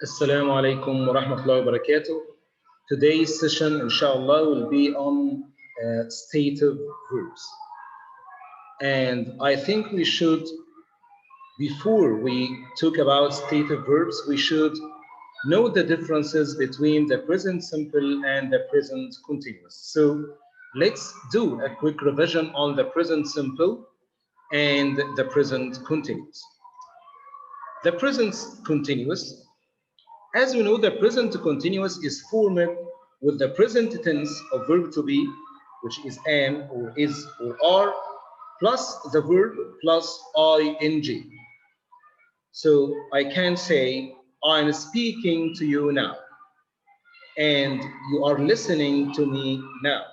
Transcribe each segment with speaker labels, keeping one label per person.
Speaker 1: Assalamu alaikum wa rahmatullahi wa barakatuh. Today's session, inshallah, will be on stative verbs. And I think we should, before we talk about stative verbs, we should know the differences between the present simple and the present continuous. So let's do a quick revision on the present simple and the present continuous. The present continuous, as we know, the present continuous is formed with the present tense of verb to be, which is am or is or are, plus the verb plus ing. So I can say, I'm speaking to you now, and you are listening to me now.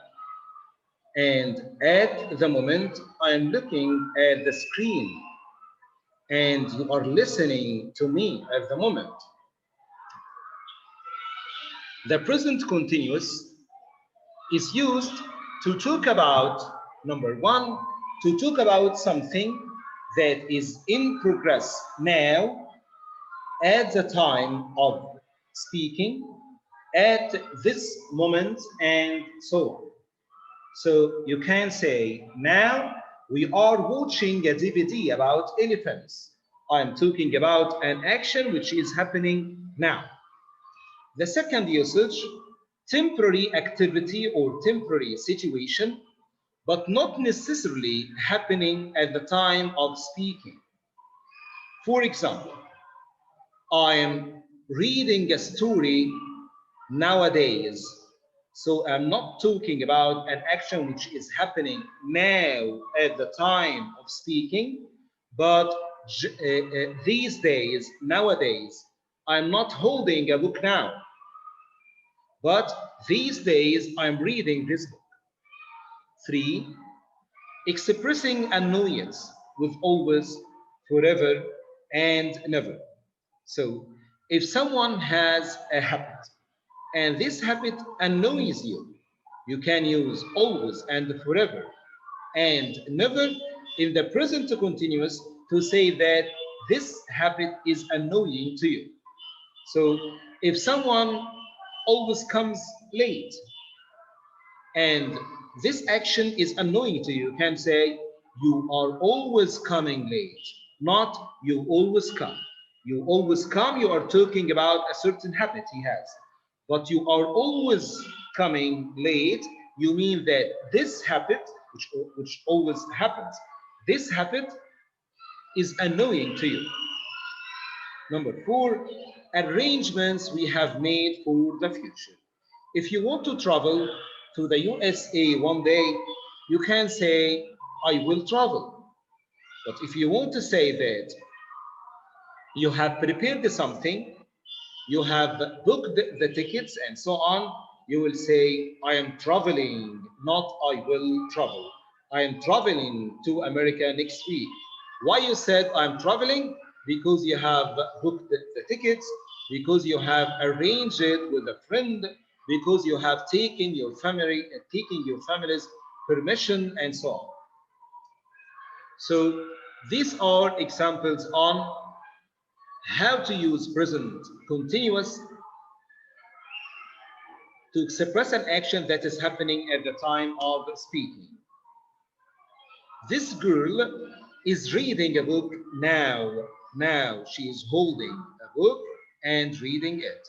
Speaker 1: And at the moment, I am looking at the screen, and you are listening to me at the moment. The present continuous is used to talk about, number one, to talk about something that is in progress now at the time of speaking, at this moment, and so on. So you can say, now we are watching a DVD about elephants. I'm talking about an action which is happening now. The second usage, temporary activity or temporary situation, but not necessarily happening at the time of speaking. For example, I am reading a story nowadays. So I'm not talking about an action which is happening now at the time of speaking, but these days, nowadays, I'm not holding a book now, but these days I'm reading this book. 3. Expressing annoyance with always, forever, and never. So if someone has a habit and this habit annoys you, you can use always and forever and never in the present continuous to say that this habit is annoying to you. So if someone always comes late and this action is annoying to you, you can say, you are always coming late, not you always come. You always come, you are talking about a certain habit he has. But you are always coming late, you mean that this habit, which always happens, this habit is annoying to you. Number 4, arrangements we have made for the future. If you want to travel to the USA one day, you can say, I will travel. But if you want to say that you have prepared something, you have booked the tickets and so on, you will say, I am traveling, not I will travel. I am traveling to America next week. Why you said I'm traveling? Because you have booked the tickets, because you have arranged it with a friend, because you have taken your family's permission and so on. So these are examples on how to use present continuous to express an action that is happening at the time of speaking. This girl is reading a book now. Now she is holding a book and reading it.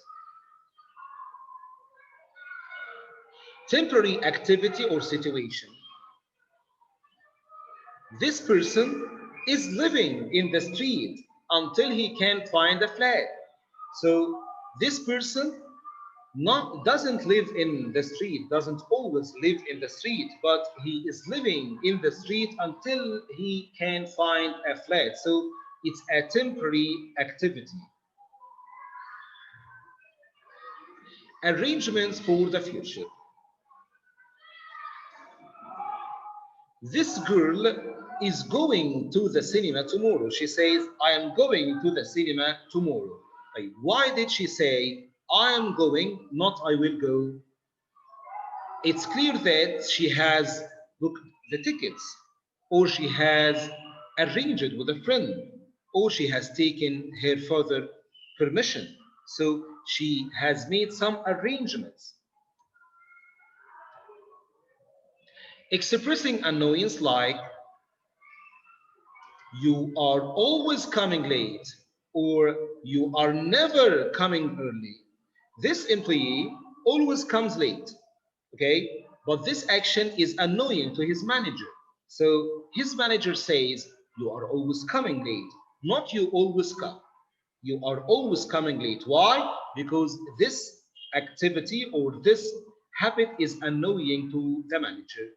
Speaker 1: Temporary activity or situation. This person is living in the street until he can find a flat. So this person doesn't live in the street, doesn't always live in the street, but he is living in the street until he can find a flat. So it's a temporary activity. Arrangements for the future. This girl is going to the cinema tomorrow. She says, I am going to the cinema tomorrow. Why did she say, I am going, not I will go? It's clear that she has booked the tickets, or she has arranged with a friend, or she has taken her father's permission. So she has made some arrangements. Expressing annoyance like you are always coming late or you are never coming early. This employee always comes late, okay? But this action is annoying to his manager. So his manager says, you are always coming late, not you always come. You are always coming late. Why? Because this activity or this habit is annoying to the manager.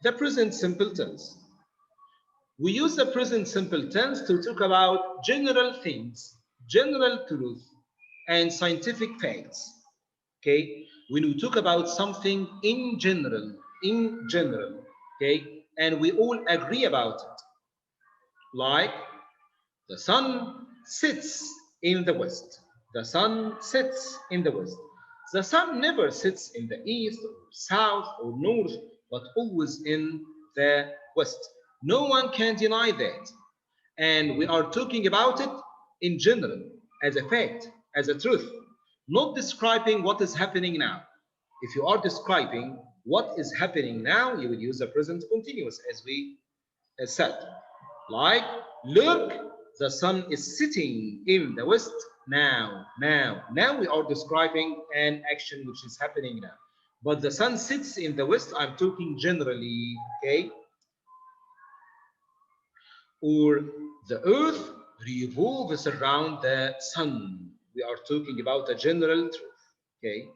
Speaker 1: The present simple tense. We use the present simple tense to talk about general things, general truth, and scientific facts. Okay? When we talk about something in general, okay, and we all agree about it, like the sun sits in the west. The sun sits in the west. The sun never sits in the east or south or north, but always in the west. No one can deny that. And we are talking about it in general, as a fact, as a truth, not describing what is happening now. If you are describing what is happening now, you will use the present continuous, as we said. Like, look, the sun is sitting in the west now. Now we are describing an action which is happening now. But the sun sits in the west, I'm talking generally, okay? Or the earth revolves around the sun. We are talking about a general truth, okay?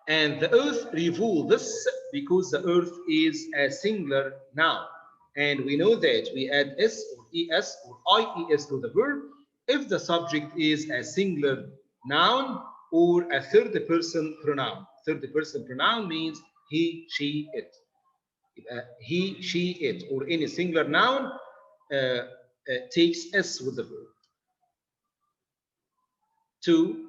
Speaker 1: And the earth revolves because the earth is a singular noun. And we know that we add s or es or ies to the verb if the subject is a singular noun or a third person pronoun. Third person pronoun means he, she, it. He, she, it, or any singular noun takes s with the verb. 2.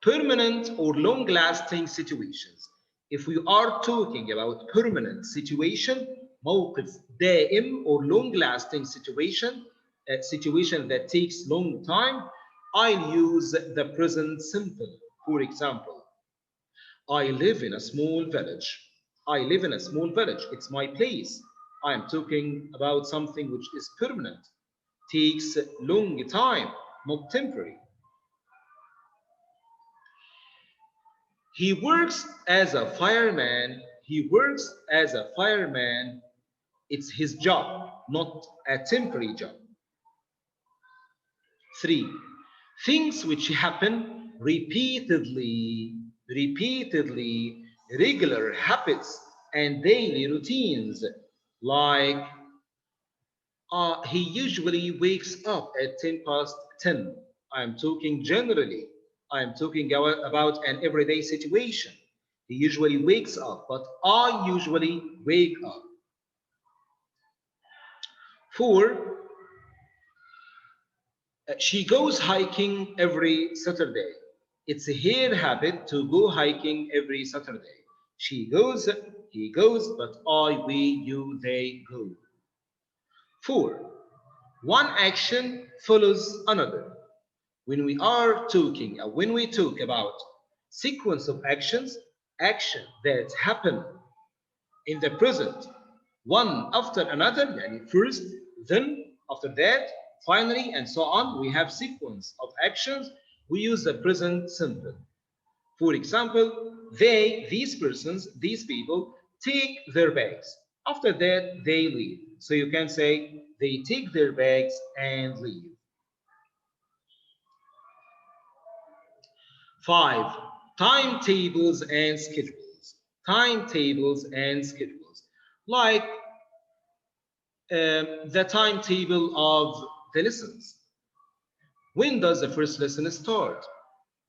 Speaker 1: Permanent or long-lasting situations. If we are talking about permanent situation, موقف دائم or long-lasting situation, a situation that takes long time, I'll use the present simple. For example, I live in a small village. I live in a small village. It's my place. I am talking about something which is permanent, takes long time, not temporary. He works as a fireman. He works as a fireman. It's his job, not a temporary job. 3. Things which happen repeatedly, regular habits and daily routines, like he usually wakes up at 10 past 10. I'm talking generally. I'm talking about an everyday situation. He usually wakes up, but I usually wake up. 4. She goes hiking every Saturday. It's her habit to go hiking every Saturday. She goes, he goes, but I, we, you, they go. 4. One action follows another. When we talk about sequence of actions, action that happen in the present, one after another, yani first, then, after that, finally, and so on, we have sequence of actions. We use the present simple. For example, these persons, these people, take their bags. After that, they leave. So you can say, they take their bags and leave. 5. Timetables and schedules. Timetables and schedules. Like the timetable of the lessons. When does the first lesson start?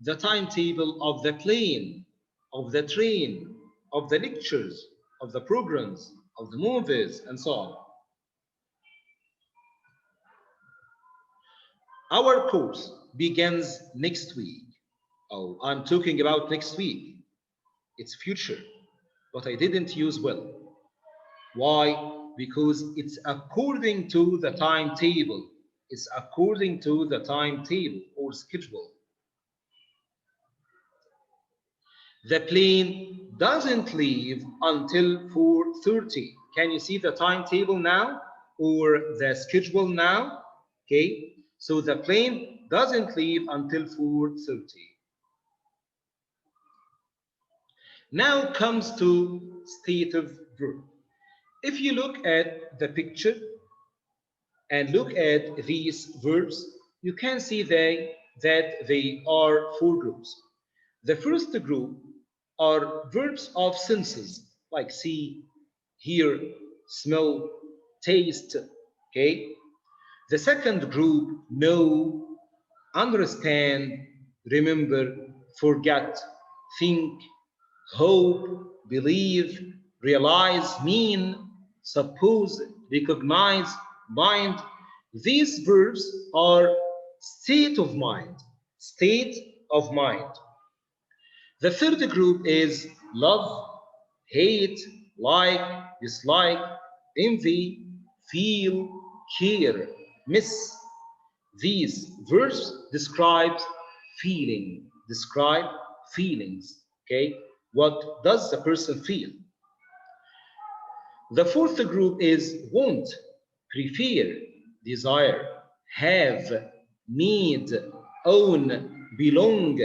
Speaker 1: The timetable of the plane, of the train, of the lectures, of the programs, of the movies, and so on. Our course begins next week. Oh, I'm talking about next week. It's future, but I didn't use well. Why? Because it's according to the timetable. It's according to the timetable or or schedule. The plane doesn't leave until 4:30. Can you see the timetable now or the schedule now? Okay, so the plane doesn't leave until 4:30. Now comes to stative verb. If you look at the picture and look at these verbs, you can see that they are four groups. The first group are verbs of senses like see, hear, smell, taste. Okay. The second group know, understand, remember, forget, think, hope, believe, realize, mean, suppose, recognize, mind. These verbs are state of mind. State of mind. The third group is love, hate, like, dislike, envy, feel, care, miss. These verbs describe describe feelings. Okay, what does the person feel? The fourth group is want, prefer, desire, have, need, own, belong,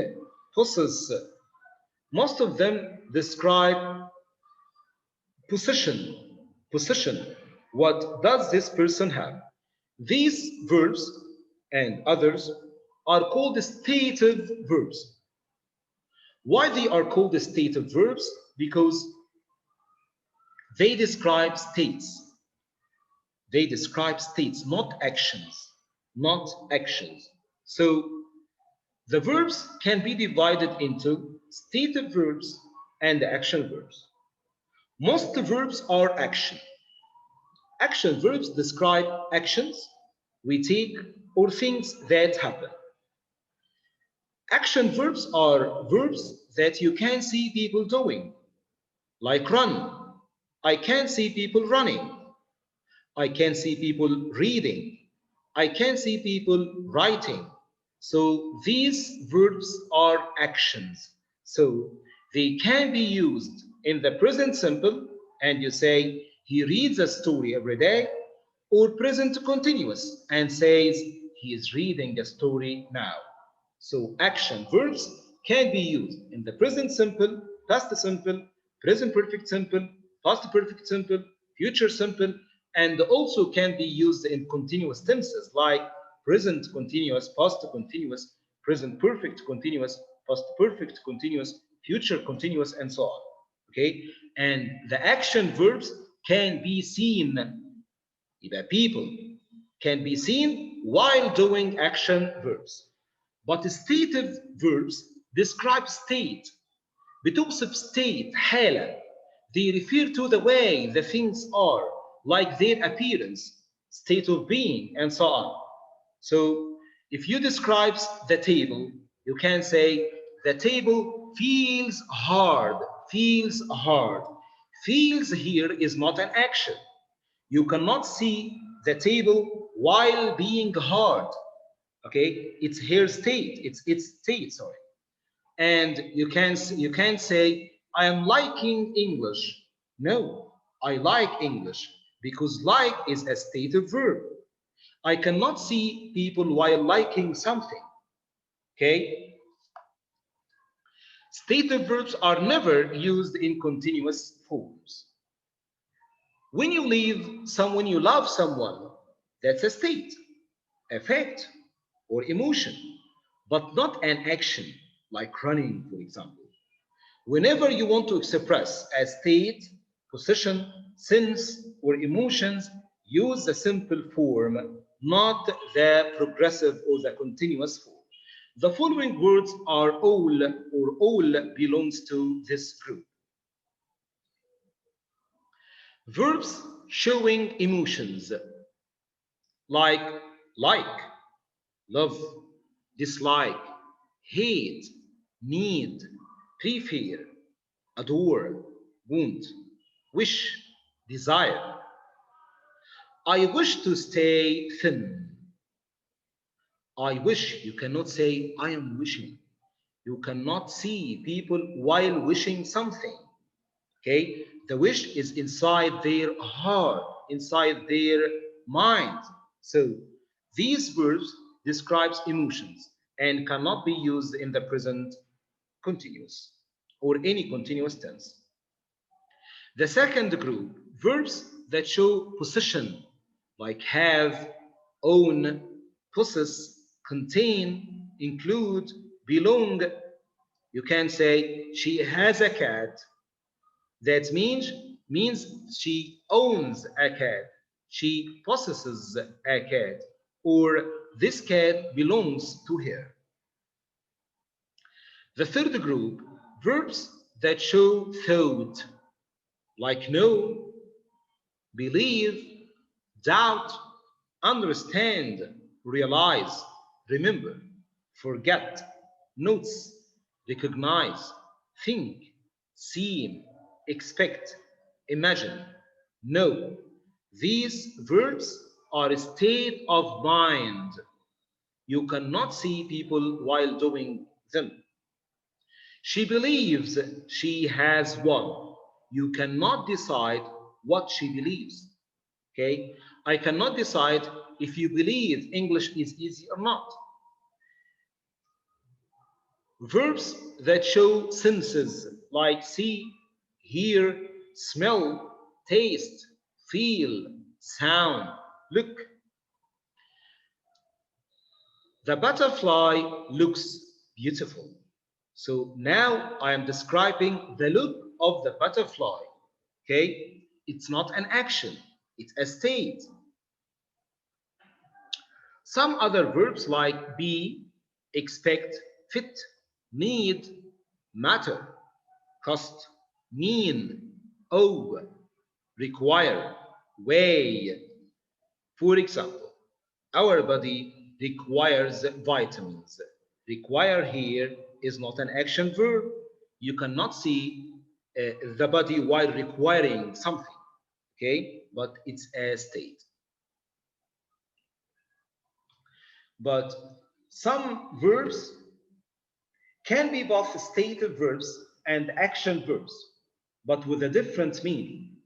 Speaker 1: possess. Most of them describe possession. Possession. What does this person have? These verbs and others are called stative verbs. Why they are called stative verbs? Because they describe states. They describe states, not actions. Not actions. So the verbs can be divided into stative verbs and action verbs. Most verbs are action. Action verbs describe actions we take or things that happen. Action verbs are verbs that you can see people doing, like run. I can see people running. I can see people reading. I can see people writing. So these verbs are actions. So they can be used in the present simple, and you say, he reads a story every day, or present continuous and says, he is reading a story now. So action verbs can be used in the present simple, past simple, present perfect simple, past perfect simple, future simple, and also can be used in continuous tenses like present continuous, past continuous, present perfect continuous, past perfect continuous, future continuous, and so on. Okay, and the action verbs can be seen. People can be seen while doing action verbs. But stative verbs describe state. بتوصف state حالة. They refer to the way the things are, like their appearance, state of being, and so on. So if you describe the table, you can say the table feels hard, feels hard. Feels here is not an action. You cannot see the table while being hard. Okay, it's here state, it's state, sorry. And you can say I am liking English. No, I like English because like is a stative verb. I cannot see people while liking something. Okay, stative verbs are never used in continuous forms. When you you love someone, that's a state, a fact, or emotion, but not an action like running, for example. Whenever you want to express a state, position, sense, or emotions, use the simple form, not the progressive or the continuous form. The following words are all or all belongs to this group. Verbs showing emotions like like, love, dislike, hate, need, prefer, adore, want, wish, desire. I wish to stay thin. I wish. You cannot say I am wishing. You cannot see people while wishing something. Okay? The wish is inside their heart, inside their mind. So these verbs describes emotions and cannot be used in the present continuous or any continuous tense. The second group, verbs that show possession, like have, own, possess, contain, include, belong. You can say she has a cat. That means she owns a cat. She possesses a cat, or this cat belongs to her. The third group, verbs that show thought, like know, believe, doubt, understand, realize, remember, forget, notice, recognize, think, seem, expect, imagine, know. These verbs are a state of mind. You cannot see people while doing them. She believes she has won. You cannot decide what she believes. Okay? I cannot decide if you believe English is easy or not. Verbs that show senses like see, hear, smell, taste, feel, sound, look. The butterfly looks beautiful. So now I am describing the look of the butterfly. Okay? It's not an action, it's a state. Some other verbs like be, expect, fit, need, matter, cost, mean, owe, require, weigh. For example, our body requires vitamins. Require here is not an action verb. You cannot see the body while requiring something, okay? But it's a state. But some verbs can be both stative verbs and action verbs, but with a different meaning.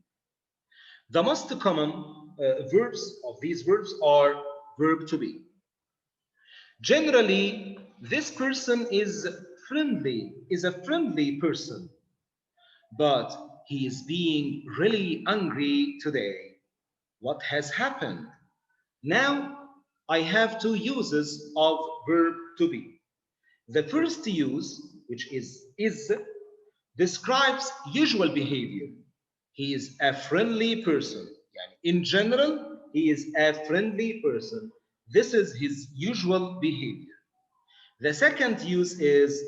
Speaker 1: The most common verbs of these verbs are verb to be. Generally, this person is a friendly person, but he is being really angry today. What has happened? Now I have two uses of verb to be. The first use, which is, describes usual behavior. He is a friendly person. In general, he is a friendly person. This is his usual behavior. The second use is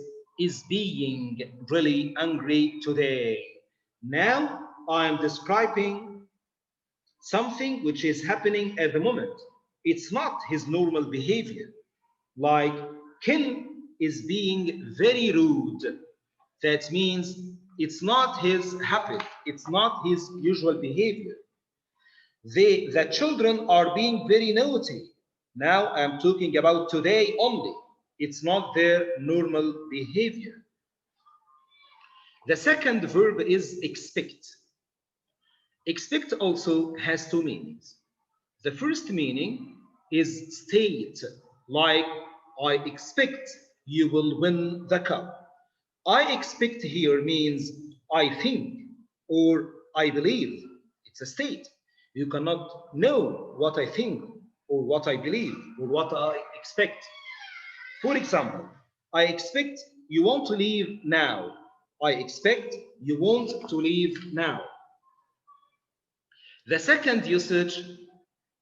Speaker 1: being really angry today. Now I'm describing something which is happening at the moment. It's not his normal behavior. Like Ken is being very rude. That means it's not his habit, it's not his usual behavior. The children are being very naughty. Now I'm talking about today only. It's not their normal behavior. The second verb is expect. Expect also has two meanings. The first meaning is state, like I expect you will win the cup. I expect here means I think or I believe. It's a state. You cannot know what I think or what I believe or what I expect. For example, I expect you want to leave now. I expect you want to leave now. The second usage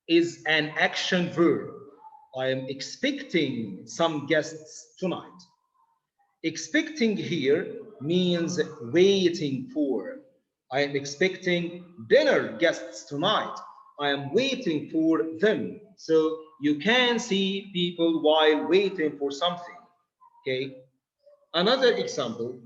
Speaker 1: is an action verb. I am expecting some guests tonight. Expecting here means waiting for. I am expecting dinner guests tonight. I am waiting for them. So you can see people while waiting for something. Okay. Another example,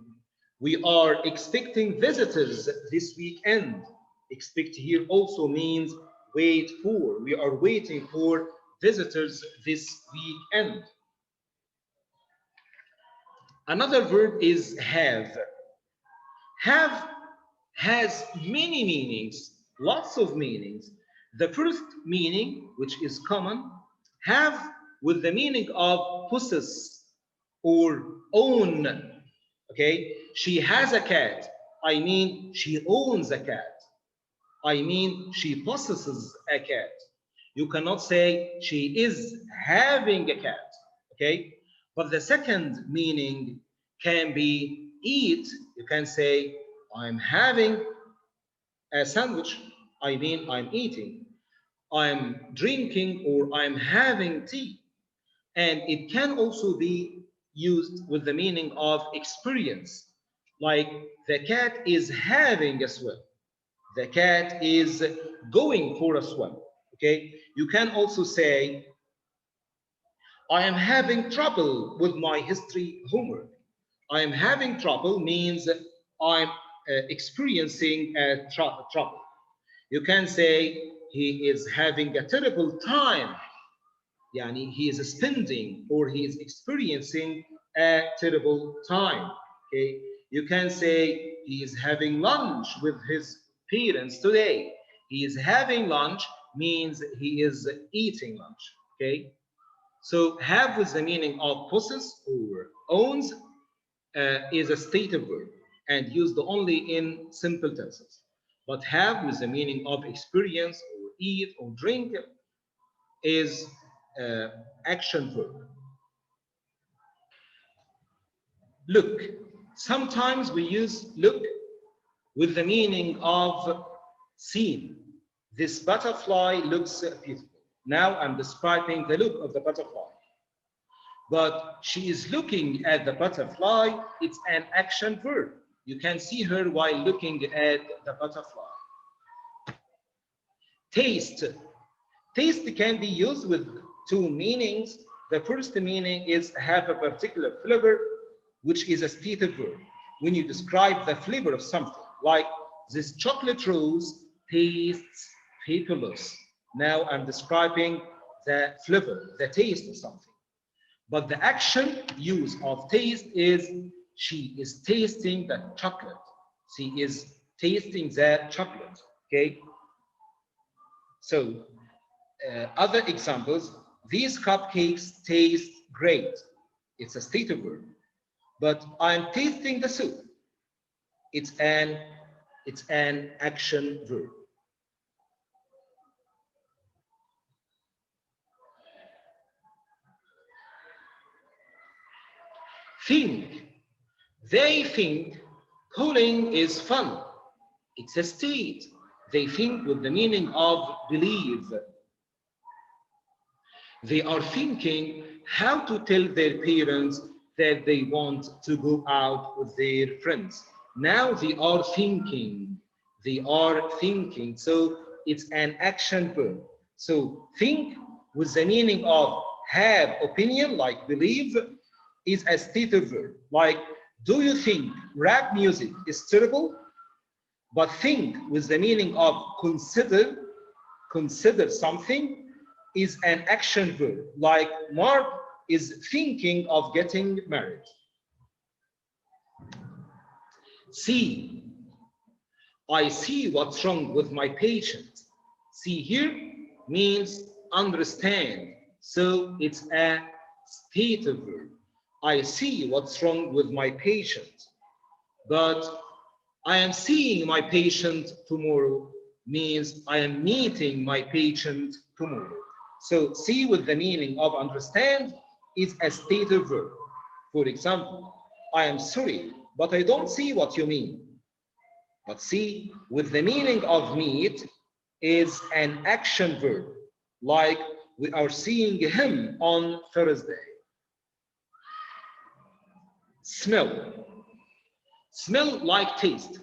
Speaker 1: we are expecting visitors this weekend. Expect here also means wait for. We are waiting for visitors this weekend. Another verb is have. Have has many meanings, lots of meanings. The first meaning, which is common, have with the meaning of possess or own. Okay, she has a cat. I mean, she owns a cat. I mean, she possesses a cat. You cannot say she is having a cat. Okay, but the second meaning can be eat. You can say, I'm having a sandwich. I mean, I'm eating. I'm drinking or I'm having tea. And it can also be used with the meaning of experience, like the cat is having a swim. The cat is going for a swim. Okay, you can also say, I am having trouble with my history homework. I am having trouble means I'm experiencing trouble. You can say he is having a terrible time. Yani he is spending or he is experiencing a terrible time. Okay, you can say he is having lunch with his parents today. He is having lunch means he is eating lunch. Okay, so have with the meaning of possess or owns is a stative verb and used only in simple tenses. But have with the meaning of experience or eat or drink is action verb. Look. Sometimes we use look with the meaning of see. This butterfly looks beautiful. Now I'm describing the look of the butterfly. But she is looking at the butterfly. It's an action verb. You can see her while looking at the butterfly. Taste. Taste can be used with two meanings. The first meaning is have a particular flavor, which is a stative verb. When you describe the flavor of something, like this chocolate rose tastes fabulous. Now I'm describing the flavor, the taste of something. But the action use of taste is she is tasting the chocolate. She is tasting the chocolate. Okay. So other examples, these cupcakes taste great. It's a stative verb. But I'm tasting the soup. It's an action verb. Think. They think calling is fun. It's a state. They think with the meaning of believe. They are thinking how to tell their parents that they want to go out with their friends. Now they are thinking. They are thinking. So it's an action verb. So think with the meaning of have opinion, like believe, is a stative verb. Like, do you think rap music is terrible? But think with the meaning of consider something is an action verb. Like Mark is thinking of getting married. See, I see what's wrong with my patient. See here means understand. So it's a stative verb. I see what's wrong with my patient. But I am seeing my patient tomorrow means I am meeting my patient tomorrow. So see with the meaning of understand is a stative verb. For example, I am sorry, but I don't see what you mean. But see with the meaning of meet is an action verb, like we are seeing him on Thursday. Smell. Smell like taste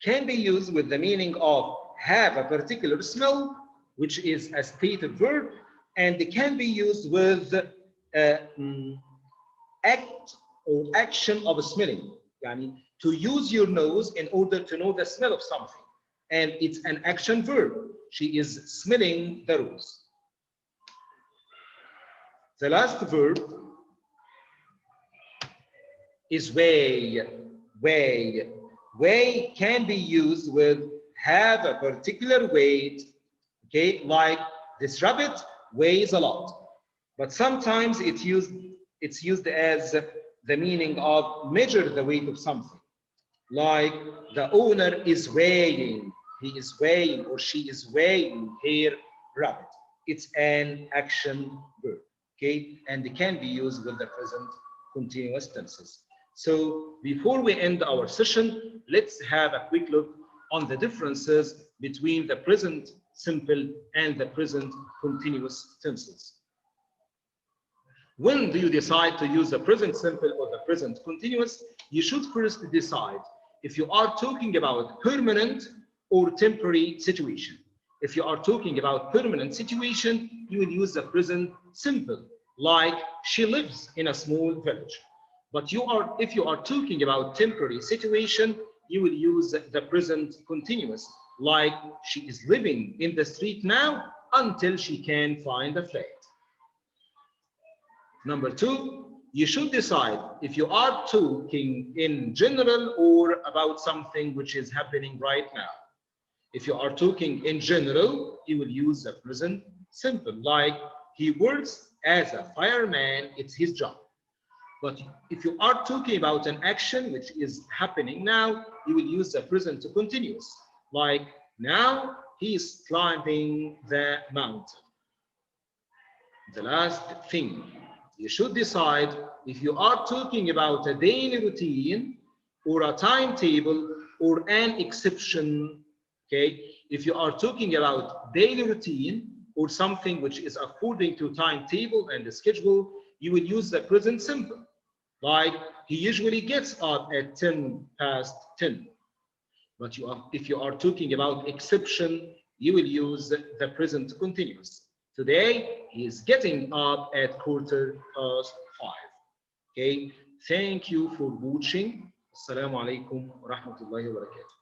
Speaker 1: can be used with the meaning of have a particular smell, which is a stative verb, and it can be used with act or action of smelling. Yani to use your nose in order to know the smell of something. And it's an action verb. She is smelling the rose. The last verb is weigh. Weigh. Weigh can be used with have a particular weight, okay, like this rabbit weighs a lot. But sometimes it's used as the meaning of measure the weight of something. Like the owner is weighing, he is weighing or she is weighing her rabbit. It's an action verb, okay, and it can be used with the present continuous tenses. So before we end our session, let's have a quick look on the differences between the present simple and the present continuous tenses. When do you decide to use the present simple or the present continuous? You should first decide if you are talking about permanent or temporary situation. If you are talking about permanent situation, you will use the present simple, like she lives in a small village. But if you are talking about temporary situation, you will use the present continuous, like she is living in the street now until she can find a flat. Number two, you should decide if you are talking in general or about something which is happening right now. If you are talking in general, you will use the present simple, like he works as a fireman, it's his job. But if you are talking about an action which is happening now, you will use the present continuous, like now he is climbing the mountain. The last thing, you should decide if you are talking about a daily routine or a timetable or an exception, okay? If you are talking about daily routine or something which is according to timetable and the schedule, you will use the present simple, like he usually gets up at 10 past 10. But if you are talking about exception, you will use the present continuous. Today, he is getting up at 5:15. Okay, thank you for watching. Assalamu alaikum wa rahmatullahi wa barakatuh.